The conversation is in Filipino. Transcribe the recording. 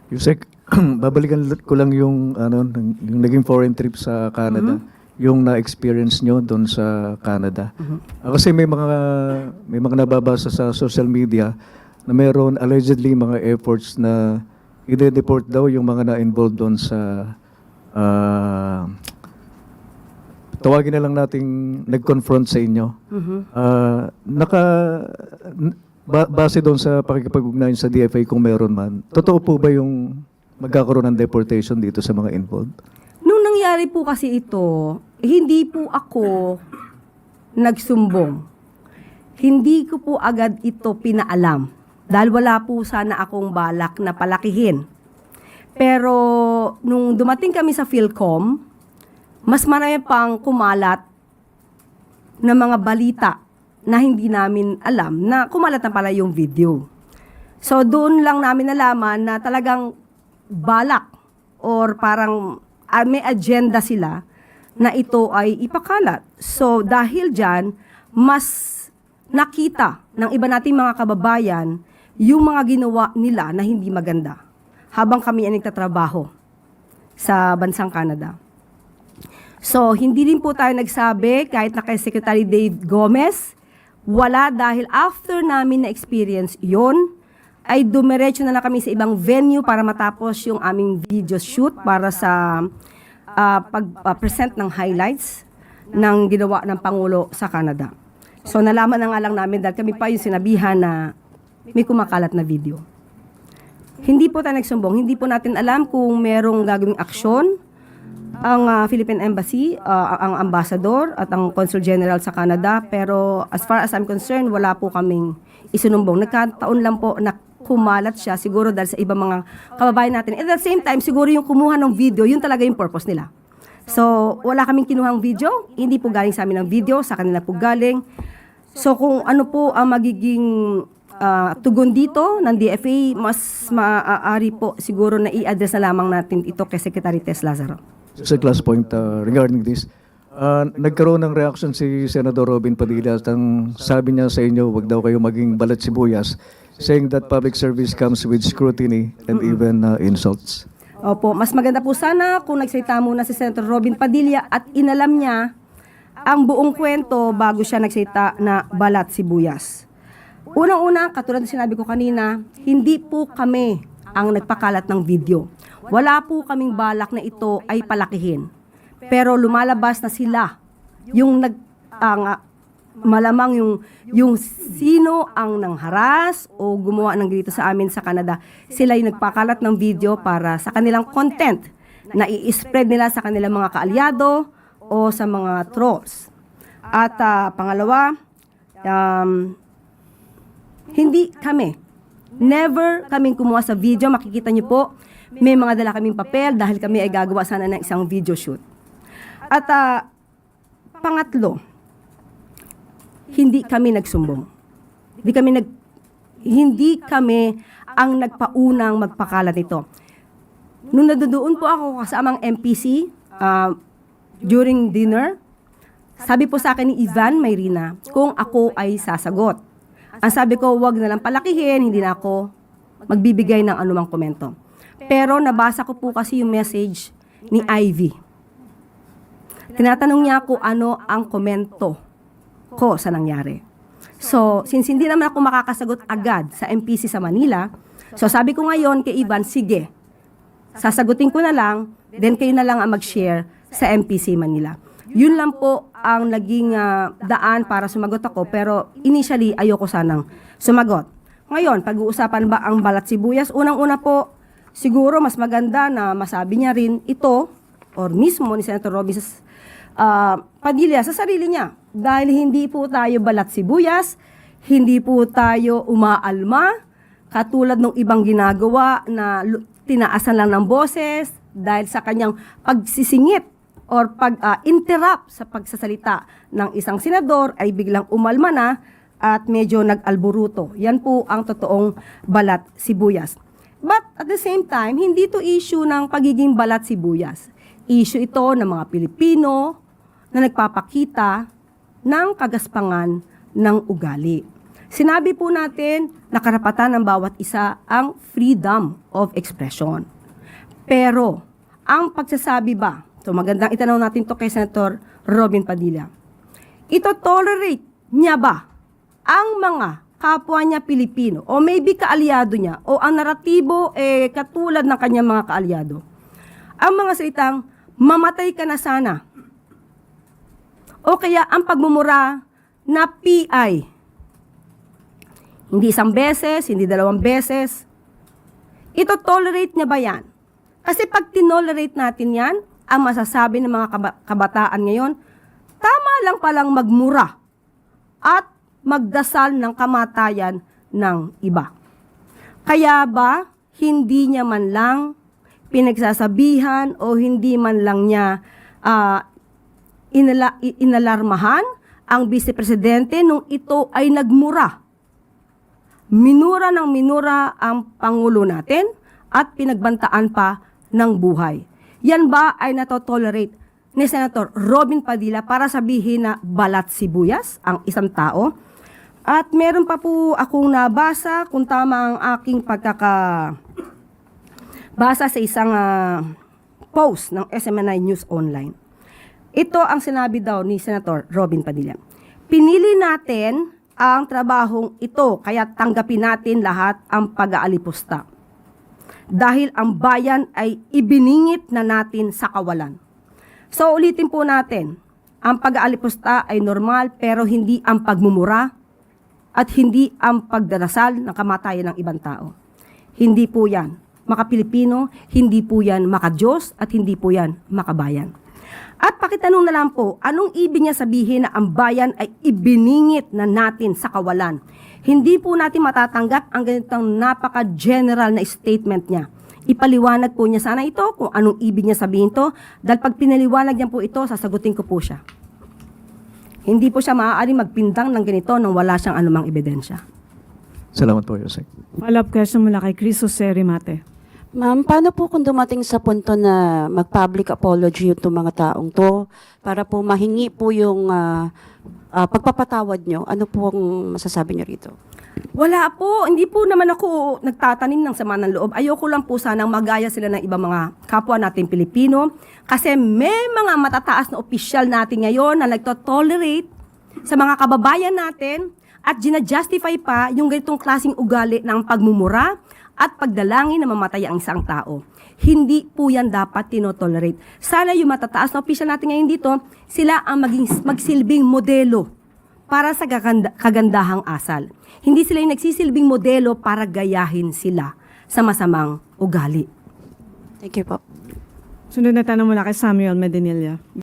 Yusek, babalikan ko lang yung yung naging foreign trip sa Canada, yung na-experience nyo doon sa Canada. Kasi may mga nababasa sa social media na meron allegedly mga efforts na i-deport daw yung mga na-involved doon sa tawagin na lang nating nag-confront sa inyo. Ah, naka base doon sa pakikipag-ugnayan sa DFA kung meron man, totoo po ba yung magkakaroon ng deportation dito sa mga involved? Nung nangyari po kasi ito, hindi po ako nagsumbong. Hindi ko po agad ito pinaalam. Dahil wala po sana akong balak na palakihin. Pero nung dumating kami sa PhilCom, mas marami pang kumalat na mga balita na hindi namin alam na kumalat na pala yung video. So doon lang namin nalaman na talagang balak or parang may agenda sila na ito ay ipakalat. So dahil dyan, mas nakita ng iba nating mga kababayan yung mga ginawa nila na hindi maganda habang kami ay nagtatrabaho sa bansang Canada. So, hindi din po tayo nagsabi kahit na kay Secretary Dave Gomez, wala dahil after namin na-experience yon ay dumiretso na lang kami sa ibang venue para matapos yung aming video shoot para sa pag-present ng highlights ng ginawa ng Pangulo sa Canada. So, nalaman na nga lang namin dahil kami pa yung sinabihan na may kumakalat na video. Hindi po tayo nagsumbong, hindi po natin alam kung merong gagawing aksyon ang Philippine Embassy, ang ambassador at ang Consul General sa Canada, pero as far as I'm concerned, wala po kaming isinumbong. Nagkataon lang po na kumalat siya siguro dahil sa ibang mga kababayan natin. At the same time, siguro yung kumuha ng video, yun talaga yung purpose nila. So, wala kaming kinuhang video, hindi po galing sa amin ang video, sa kanila po galing. So, kung ano po ang magiging tugon dito ng DFA, mas maaari po siguro na i-address na lamang natin ito kay Secretary Tess Lazaro. Sa last point regarding this, nagkaroon ng reaction si Senador Robin Padilla at ang sabi niya sa inyo, wag daw kayo maging balat sibuyas, saying that public service comes with scrutiny and even insults. Opo, mas maganda po sana kung nagsalita muna si Senator Robin Padilla at inalam niya ang buong kwento bago siya nagsalita na balat sibuyas. Unang-una, katulad na sinabi ko kanina, hindi po kami ang nagpakalat ng video. Wala po kaming balak na ito ay palakihin. Pero lumalabas na sila, yung malamang yung sino ang nangharas o gumawa ng ganito sa amin sa Canada, sila yung nagpakalat ng video para sa kanilang content na i-spread nila sa kanilang mga kaalyado o sa mga trolls. At pangalawa, hindi kami, never kaming kumuha sa video, makikita niyo po, may mga dala kaming papel dahil kami ay gagawa sana ng isang video shoot. At pangatlo, hindi kami nagsumbong. Hindi kami ang nagpaunang magpakalat nito. Nung nadudoon po ako kasamang MPC during dinner, sabi po sa akin ni Ivan Mayrina kung ako ay sasagot. Ang sabi ko, wag na lang palakihin, hindi na ako magbibigay ng anumang komento. Pero nabasa ko po kasi yung message ni Ivy. Tinatanong niya kung ano ang komento ko sa nangyari. So, since hindi naman ako makakasagot agad sa MPC sa Manila, so sabi ko ngayon kay Ivan, sige, sasagutin ko na lang, then kayo na lang ang mag-share sa MPC Manila. Yun lang po ang naging daan para sumagot ako, pero initially ayoko sanang sumagot. Ngayon, pag-uusapan ba ang balat sibuyas? Unang-una po, siguro mas maganda na masabi niya rin ito, or mismo ni Senator Robin Padilla sa sarili niya. Dahil hindi po tayo balat sibuyas, hindi po tayo umaalma, katulad ng ibang ginagawa na tinaasan lang ng boses dahil sa kanyang pagsisingit or pag-interrupt sa pagsasalita ng isang senador ay biglang umalma na at medyo nag-alburuto. Yan po ang totoong balat sibuyas. But at the same time, hindi to issue ng pagiging balat sibuyas. Issue ito ng mga Pilipino na nagpapakita ng kagaspangan ng ugali. Sinabi po natin na karapatan ng bawat isa ang freedom of expression. Pero, ang pagsasabi ba, so magandang itanong natin to kay Senator Robin Padilla, ito tolerate niya ba ang mga kapwa niya Pilipino o maybe kaalyado niya o ang naratibo katulad ng kanyang mga kaalyado? Ang mga salitang, mamatay ka na sana. O kaya ang pagmumura na PI. Hindi isang beses, hindi dalawang beses. Ito tolerate niya ba yan? Kasi pag tinolerate natin yan, ang masasabi ng mga kabataan ngayon, tama lang palang magmura at magdasal ng kamatayan ng iba. Kaya ba, hindi niya man lang pinagsasabihan o hindi man lang niya inalarmahan ang Vice Presidente nung ito ay nagmura. Minura ng minura ang Pangulo natin at pinagbantaan pa ng buhay. Yan ba ay natotolerate ni Senator Robin Padilla para sabihin na balat sibuyas ang isang tao? At meron pa po akong nabasa, kung tama ang aking basa sa isang post ng SMNI News Online. Ito ang sinabi daw ni Senator Robin Padilla. Pinili natin ang trabahong ito, kaya tanggapin natin lahat ang pag-aalipusta. Dahil ang bayan ay ibiningit na natin sa kawalan. So ulitin po natin, ang pag-aalipusta ay normal pero hindi ang pagmumura at hindi ang pagdarasal ng kamatayan ng ibang tao. Hindi po yan maka-Pilipino, hindi po yan maka-Diyos at hindi po yan makabayan. At pakitanong na lang po, anong ibig niya sabihin na ang bayan ay ibiningit na natin sa kawalan? Hindi po natin matatanggap ang ganitong napaka-general na statement niya. Ipaliwanag po niya sana ito kung anong ibig niya sabihin to, dahil pag pinaliwanag niya po ito, sasagutin ko po siya. Hindi po siya maaaring magpintang ng ganito nang wala siyang anumang ebidensya. Salamat po, Yusek. Follow-up question mula kay Chris Jose Rimate. Ma'am, paano po kung dumating sa punto na mag-public apology yung mga taong to para po mahingi po yung pagpapatawad nyo? Ano po ang masasabi nyo rito? Wala po, hindi po naman ako nagtatanim ng sama ng loob. Ayoko lang po sanang magaya sila ng ibang mga kapwa natin Pilipino kasi may mga matataas na opisyal natin ngayon na nagto-tolerate sa mga kababayan natin at gina-justify pa yung ganitong klaseng ugali ng pagmumura at pagdalangin na mamatay ang isang tao. Hindi po yan dapat tinotolerate. Sana yung matataas na opisyal natin ngayon dito, sila ang magsilbing modelo para sa kagandahang asal. Hindi sila yung nagsisilbing modelo para gayahin sila sa masamang ugali. Thank you po. Sunod na tanong mula kay Samuel Medinilla.